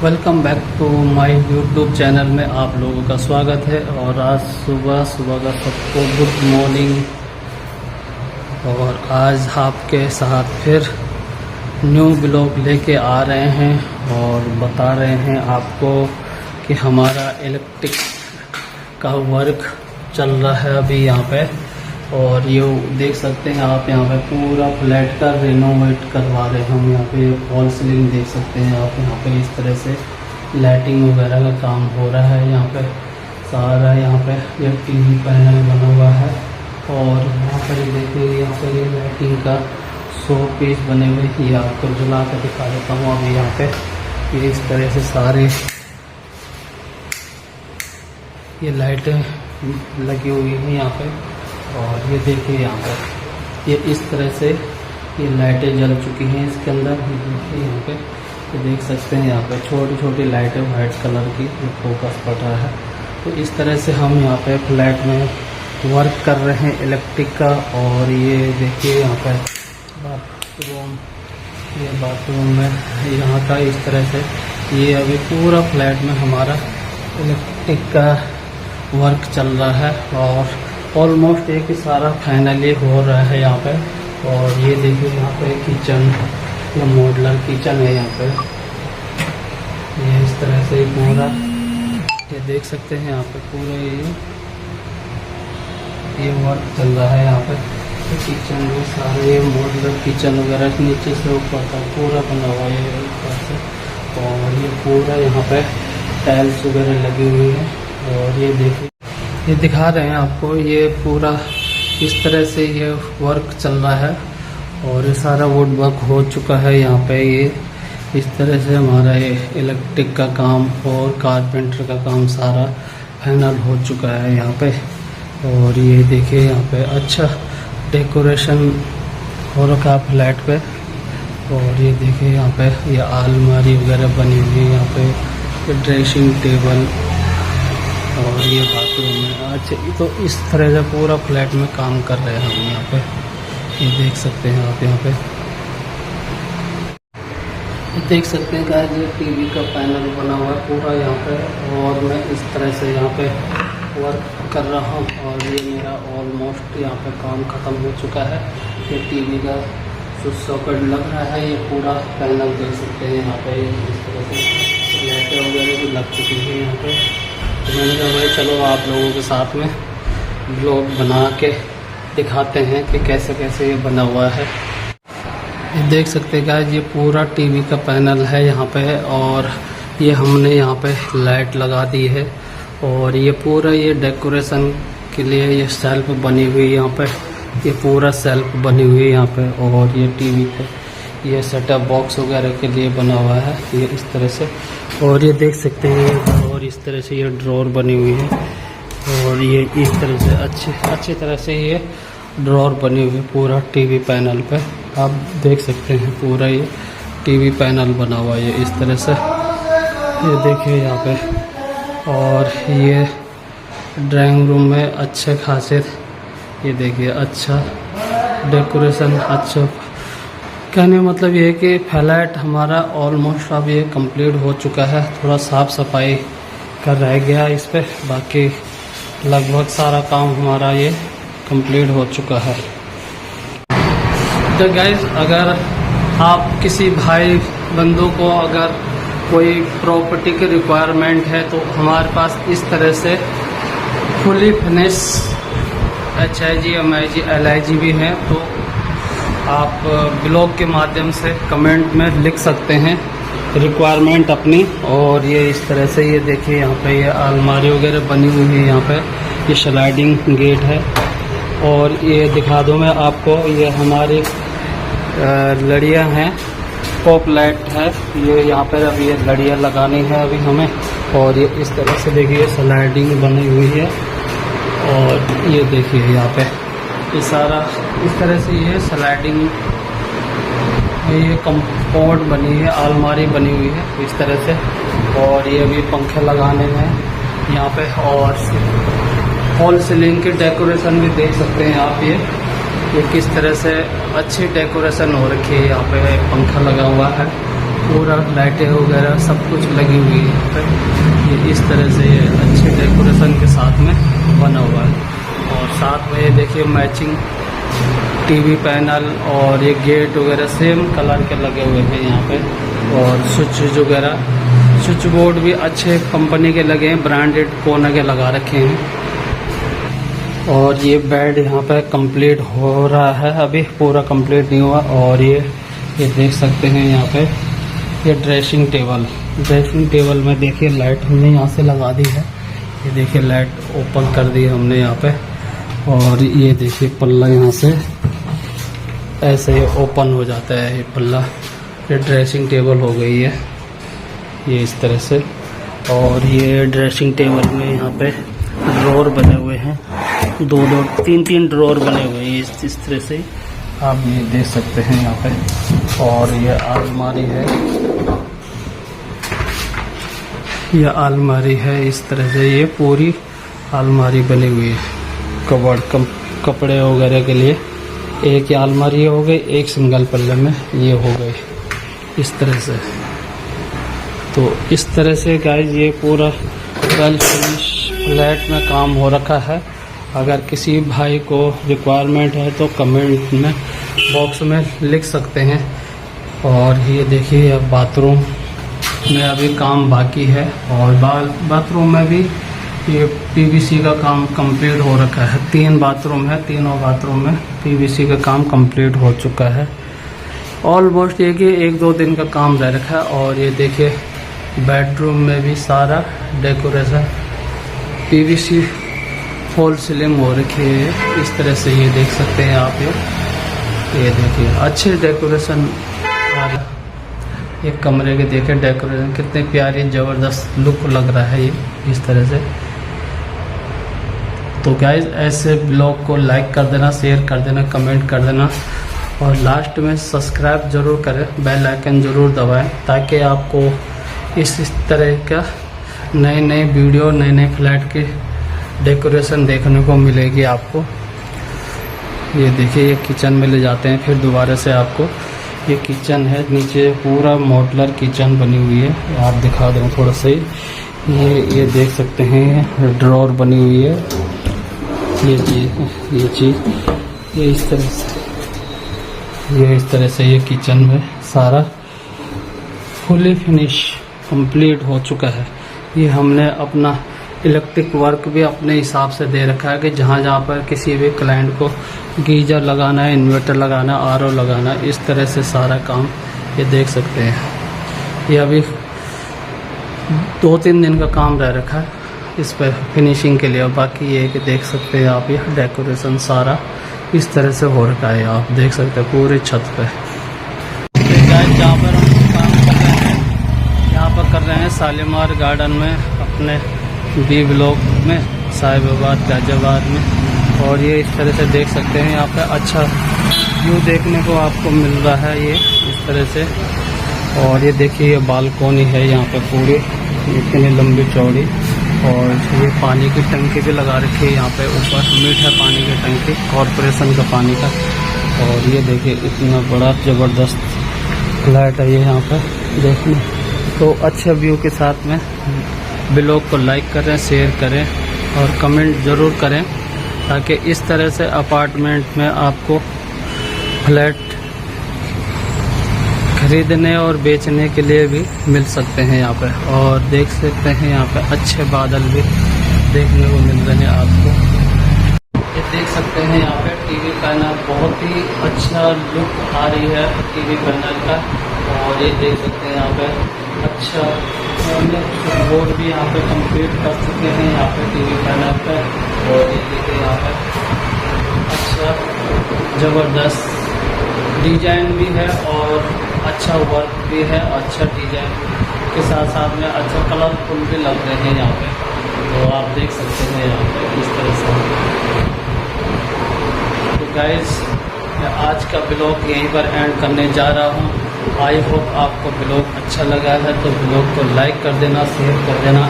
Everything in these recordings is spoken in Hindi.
Welcome back to my YouTube channel में आप लोगों का स्वागत है। और आज सुबह सुबह का सबको गुड मॉर्निंग। और आज आपके साथ फिर न्यू ब्लॉग लेके आ रहे हैं और बता रहे हैं आपको कि हमारा इलेक्ट्रिक का वर्क चल रहा है अभी यहाँ पे। और ये देख सकते हैं आप, यहाँ पे पूरा फ्लैट का रिनोवेट करवा रहे हैं हम। यहाँ पे फॉल सीलिंग देख सकते हैं आप, यहाँ पे इस तरह से लाइटिंग वगैरह का काम हो रहा है। यहाँ पे सारा यहाँ पे ये टीवी पैनल बना हुआ है। और यहाँ पर देखिए, यहाँ पर ये लाइटिंग का 100 पीस बने हुए, ये आपको जला कर दिखा देता हूँ अभी। यहाँ पे ये इस तरह से सारे ये लाइटें लगी हुई हैं यहाँ पे। और ये देखिए यहाँ पर ये इस तरह से ये लाइटें जल चुकी हैं इसके अंदर। यहाँ पे ये देख सकते हैं, यहाँ पे छोटी छोटी लाइटें वाइट कलर की फोकस पड़ रहा है। तो इस तरह से हम यहाँ पे फ्लैट में वर्क कर रहे हैं इलेक्ट्रिक का। और ये देखिए यहाँ पे बाथरूम, ये बाथरूम में यहाँ का इस तरह से ये अभी पूरा फ्लैट में हमारा इलेक्ट्रिक का वर्क चल रहा है। और ऑलमोस्ट एक ही सारा फाइनली हो रहा है यहाँ पे। और ये देखिए यहाँ पे किचन, या मॉडलर किचन है यहाँ पे। ये इस तरह से पूरा ये देख सकते हैं यहाँ पे पूरा ये वर्क चल रहा है यहाँ पे। तो किचन में सारे ये मॉडलर किचन वगैरह नीचे से ऊपर तक पूरा बना हुआ है ऊपर से। और ये पूरा यहाँ पे टाइल्स वगैरह लगी हुई है। और ये देखिए, ये दिखा रहे हैं आपको, ये पूरा इस तरह से ये वर्क चल रहा है। और ये सारा वुड वर्क हो चुका है यहाँ पे। ये इस तरह से हमारा ये इलेक्ट्रिक का काम और कारपेंटर का काम सारा फाइनल हो चुका है यहाँ पे। और ये देखिए यहाँ पे अच्छा डेकोरेशन हो रखा है फ्लैट पे। और ये देखिए यहाँ पे ये अलमारी वगैरह बनी हुई है यहाँ पे, ये ड्रेसिंग टेबल। और ये बाथरूम है। अच्छा, तो इस तरह से पूरा फ्लैट में काम कर रहे हैं हम यहाँ पे। ये देख सकते हैं आप यहाँ पे, ये देख सकते हैं गाइस, ये टीवी का पैनल बना हुआ है पूरा यहाँ पे। और मैं इस तरह से यहाँ पे वर्क कर रहा हूँ। और ये मेरा ऑलमोस्ट यहाँ पे काम ख़त्म हो चुका है। ये टीवी का जो सॉकेट लग रहा है, ये पूरा पैनल देख सकते हैं यहाँ पे। इस तरह से लाइटें वगैरह भी लग चुकी है यहाँ पे। तो मैंने कहा भाई चलो आप लोगों के साथ में ब्लॉग बना के दिखाते हैं कि कैसे कैसे ये बना हुआ है। ये देख सकते हैं गाइस, ये पूरा टीवी का पैनल है यहाँ पे। और ये हमने यहाँ पे लाइट लगा दी है। और ये पूरा ये डेकोरेशन के लिए ये शेल्फ बनी हुई है यहाँ पे, ये पूरा शेल्फ बनी हुई है यहाँ पे। और ये टीवी पे ये सेटअप बॉक्स वगैरह के लिए बना हुआ है ये इस तरह से। और ये देख सकते हैं, और इस तरह से ये ड्रॉर बनी हुई है। और ये इस तरह से अच्छी तरह से ये ड्रॉर बनी हुई है पूरा टीवी पैनल पे। आप देख सकते हैं पूरा ये टीवी पैनल बना हुआ है इस तरह से, ये देखिए यहाँ पे। और ये ड्राइंग रूम में अच्छे खासे ये देखिए अच्छा डेकोरेशन। अच्छा, कहने मतलब ये है कि फ्लैट हमारा ऑलमोस्ट अब ये कंप्लीट हो चुका है। थोड़ा साफ़ सफाई का रह गया इस पे, बाकी लगभग सारा काम हमारा ये कंप्लीट हो चुका है। तो गाइस, अगर आप किसी भाई बंधु को अगर कोई प्रॉपर्टी की रिक्वायरमेंट है तो हमारे पास इस तरह से fully finish HIG MIG LIG भी है। तो आप ब्लॉग के माध्यम से कमेंट में लिख सकते हैं रिक्वायरमेंट अपनी। और ये इस तरह से ये देखिए यहाँ पे ये अलमारी वगैरह बनी हुई है यहाँ पे, ये स्लाइडिंग गेट है। और ये दिखा दूँ मैं आपको, ये हमारी लड़ियाँ हैं, पॉप लाइट है ये यहाँ पर। अभी ये लड़ियाँ लगानी है अभी हमें। और ये इस तरह से देखिए स्लाइडिंग बनी हुई है। और ये देखिए यहाँ पे ये सारा इस तरह से ये स्लाइडिंग, ये कंपाउंड बनी है, अलमारी बनी हुई है इस तरह से। और ये भी पंखे लगाने हैं यहाँ पे। और फॉल सीलिंग की डेकोरेशन भी देख सकते हैं आप, ये किस तरह से अच्छी डेकोरेशन हो रखी है। यहाँ पे पंखा लगा हुआ है। पूरा लाइटें वगैरह सब कुछ लगी हुई है यहाँ पे। ये इस तरह से ये अच्छे डेकोरेशन के साथ में बना हुआ है। और साथ में ये देखिए मैचिंग टीवी पैनल और ये गेट वगैरह सेम कलर के लगे हुए हैं यहाँ पे। और स्विच वगैरह, स्विच बोर्ड भी अच्छे कंपनी के लगे हैं, ब्रांडेड कोना के लगा रखे हैं। और ये बेड यहाँ पे कंप्लीट हो रहा है, अभी पूरा कंप्लीट नहीं हुआ। और ये देख सकते हैं यहाँ पे ये ड्रेसिंग टेबल में देखिए लाइट हमने यहाँ से लगा दी है। ये देखिए लाइट ओपन कर दी है हमने यहाँ पे। और ये देखिए पल्ला यहाँ से ऐसे ही ओपन हो जाता है ये पल्ला। ये ड्रेसिंग टेबल हो गई है ये इस तरह से। और ये ड्रेसिंग टेबल में यहाँ पे ड्रॉर बने हुए हैं, 2-3 ड्रॉर बने हुए हैं इस तरह से आप ये देख सकते हैं यहाँ पे। और ये अलमारी है इस तरह से। ये पूरी अलमारी बनी हुई है कपड़े वगैरह के लिए। एक ये अलमारी हो गई, एक सिंगल पल्ले में ये हो गई इस तरह से। तो इस तरह से गाइस ये पूरा वेल फिनिश फ्लैट में काम हो रखा है। अगर किसी भाई को रिक्वायरमेंट है तो कमेंट में बॉक्स में लिख सकते हैं। और ये देखिए अब बाथरूम में अभी काम बाकी है। और बाथरूम में भी ये पीवीसी का काम कंप्लीट हो रखा है। 3 बाथरूम है, तीनों बाथरूम में पीवीसी का काम कंप्लीट हो चुका है। ऑलमोस्ट ये कि 1-2 दिन का काम रह रखा है। और ये देखिए बेडरूम में भी सारा डेकोरेशन पीवीसी फॉल सीलिंग हो रखी है इस तरह से। ये देख सकते हैं आप ये देखिए अच्छे डेकोरेशन। ये कमरे के देखे डेकोरेशन कितने प्यारी ज़बरदस्त लुक लग रहा है ये इस तरह से। तो गाइस ऐसे ब्लॉग को लाइक कर देना, शेयर कर देना, कमेंट कर देना। और लास्ट में सब्सक्राइब ज़रूर करें, बेल आइकन ज़रूर दबाएं ताकि आपको इस तरह का नए वीडियो, नए फ्लैट के डेकोरेशन देखने को मिलेगी आपको। ये देखिए ये किचन में ले जाते हैं फिर दोबारा से आपको। ये किचन है, नीचे पूरा मॉड्यूलर किचन बनी हुई है। आप दिखा दूँ थोड़ा सा ये देख सकते हैं ड्रॉर बनी हुई है। ये चीज़ इस तरह से ये किचन में सारा फुली फिनिश कंप्लीट हो चुका है। ये हमने अपना इलेक्ट्रिक वर्क भी अपने हिसाब से दे रखा है कि जहाँ पर किसी भी क्लाइंट को गीजर लगाना है, इन्वर्टर लगाना, आरओ लगाना, इस तरह से सारा काम ये देख सकते हैं। ये अभी 2-3 दिन का काम रह रखा है इस पर फिनिशिंग के लिए। बाकी ये कि देख सकते हैं आप ये डेकोरेशन सारा इस तरह से हो रखा है। आप देख सकते हैं पूरी छत पे। जहाँ पर हम काम कर रहे हैं यहाँ पर कर रहे हैं शालीमार गार्डन में अपने बी ब्लॉक में, साहिबाबाद गाजियाबाद में। और ये इस तरह से देख सकते हैं यहाँ पे अच्छा व्यू देखने को आपको मिल रहा है ये इस तरह से। और ये देखिए ये बालकोनी है यहाँ पे पूरी इतनी लंबी चौड़ी। और ये पानी की टंकी भी लगा रखी है यहाँ पे ऊपर, मीठा पानी की टंकी कॉरपोरेशन का पानी का। और ये देखिए इतना बड़ा ज़बरदस्त फ्लैट है ये यहाँ पे देखने। तो अच्छे व्यू के साथ में ब्लॉग को लाइक करें, शेयर करें और कमेंट ज़रूर करें ताकि इस तरह से अपार्टमेंट में आपको फ्लैट खरीदने और बेचने के लिए भी मिल सकते हैं यहाँ पे। और देख सकते हैं यहाँ पे अच्छे बादल भी देखने को मिल रहे हैं आपको। ये देख सकते हैं यहाँ पे टीवी पैनल, बहुत ही अच्छा लुक आ रही है टीवी पैनल का। और ये देख सकते हैं यहाँ पे अच्छा बोर्ड भी यहाँ पे कंप्लीट कर चुके हैं यहाँ पे टीवी पैनल पे। और ये देखिए यहाँ पे अच्छा ज़बरदस्त डिजाइन भी है और अच्छा वर्क भी है। अच्छा डिजाइन के साथ साथ में अच्छा कलरफुल भी लग रहे हैं यहाँ पे। तो आप देख सकते हैं यहाँ पे इस तरह से। तो गाइस आज का ब्लॉग यहीं पर एंड करने जा रहा हूँ। आई होप आपको ब्लॉग अच्छा लगा है तो ब्लॉग को लाइक कर देना, शेयर कर देना,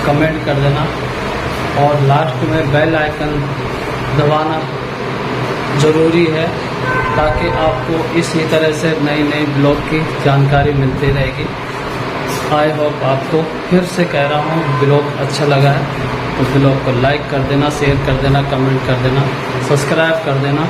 कमेंट कर देना। और लास्ट में बेल आइकन दबाना ज़रूरी है ताकि आपको इसी तरह से नई नई ब्लॉग की जानकारी मिलती रहेगी। आई होप आपको फिर से कह रहा हूँ ब्लॉग अच्छा लगा है तो ब्लॉग को लाइक कर देना, शेयर कर देना, कमेंट कर देना, सब्सक्राइब कर देना।